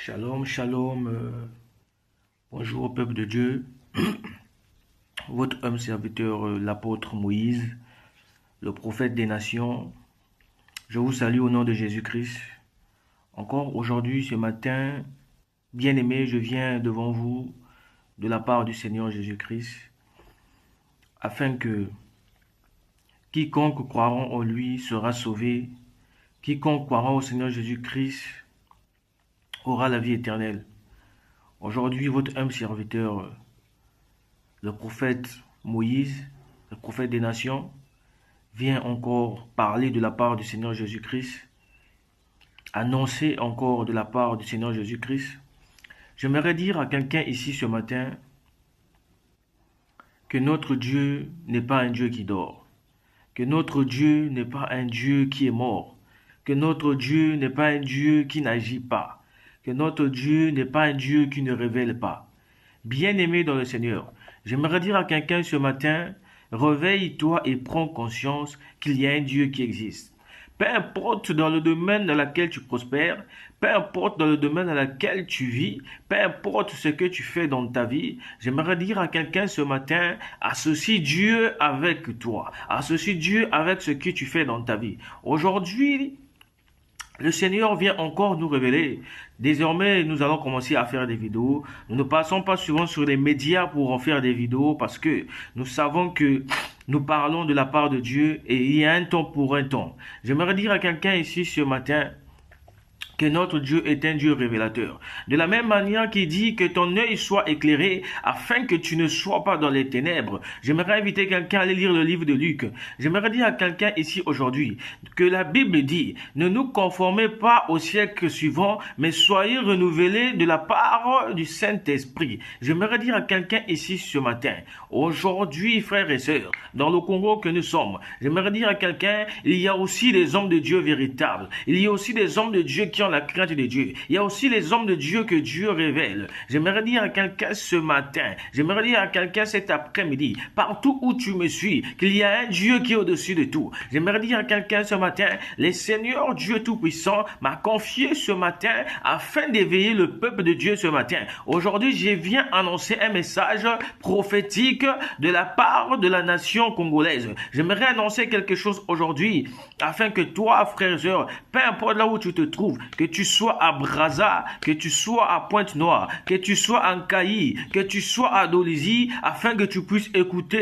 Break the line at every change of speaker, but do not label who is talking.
Shalom, shalom. Bonjour au peuple de Dieu. Votre homme serviteur, l'apôtre Moïse, le prophète des nations. Je vous salue au nom de Jésus-Christ. Encore aujourd'hui, ce matin, bien-aimé, je viens devant vous de la part du Seigneur Jésus-Christ, afin que quiconque croira en lui sera sauvé. Quiconque croira au Seigneur Jésus-Christ aura la vie éternelle. Aujourd'hui, votre humble serviteur, le prophète Moïse, le prophète des nations, vient encore parler de la part du Seigneur Jésus-Christ, annoncer encore de la part du Seigneur Jésus-Christ. J'aimerais dire à quelqu'un ici ce matin que notre Dieu n'est pas un Dieu qui dort, que notre Dieu n'est pas un Dieu qui est mort, que notre Dieu n'est pas un Dieu qui n'agit pas, que notre Dieu n'est pas un Dieu qui ne révèle pas. Bien-aimé dans le Seigneur, j'aimerais dire à quelqu'un ce matin, réveille-toi et prends conscience qu'il y a un Dieu qui existe. Peu importe dans le domaine dans lequel tu prospères, peu importe dans le domaine dans lequel tu vis, peu importe ce que tu fais dans ta vie, j'aimerais dire à quelqu'un ce matin, associe Dieu avec toi, associe Dieu avec ce que tu fais dans ta vie. Aujourd'hui, le Seigneur vient encore nous révéler. Désormais, nous allons commencer à faire des vidéos. Nous ne passons pas souvent sur les médias pour en faire des vidéos parce que nous savons que nous parlons de la part de Dieu et il y a un temps pour un temps. J'aimerais dire à quelqu'un ici ce matin que notre Dieu est un Dieu révélateur. De la même manière qu'il dit que ton œil soit éclairé afin que tu ne sois pas dans les ténèbres. J'aimerais inviter quelqu'un à aller lire le livre de Luc. J'aimerais dire à quelqu'un ici aujourd'hui que la Bible dit, ne nous conformez pas au siècle suivant, mais soyez renouvelés de la part du Saint-Esprit. J'aimerais dire à quelqu'un ici ce matin, aujourd'hui frères et sœurs, dans le Congo que nous sommes, j'aimerais dire à quelqu'un, il y a aussi des hommes de Dieu véritables. Il y a aussi des hommes de Dieu qui ont la crainte de Dieu. Il y a aussi les hommes de Dieu que Dieu révèle. J'aimerais dire à quelqu'un ce matin, j'aimerais dire à quelqu'un cet après-midi, partout où tu me suis, qu'il y a un Dieu qui est au-dessus de tout. J'aimerais dire à quelqu'un ce matin, le Seigneur Dieu Tout-Puissant m'a confié ce matin afin d'éveiller le peuple de Dieu ce matin. Aujourd'hui, je viens annoncer un message prophétique de la part de la nation congolaise. J'aimerais annoncer quelque chose aujourd'hui afin que toi, frères et sœurs, peu importe là où tu te trouves, que tu sois à Brazza, que tu sois à Pointe-Noire, que tu sois en Cailly, que tu sois à Dolisie, afin que tu puisses écouter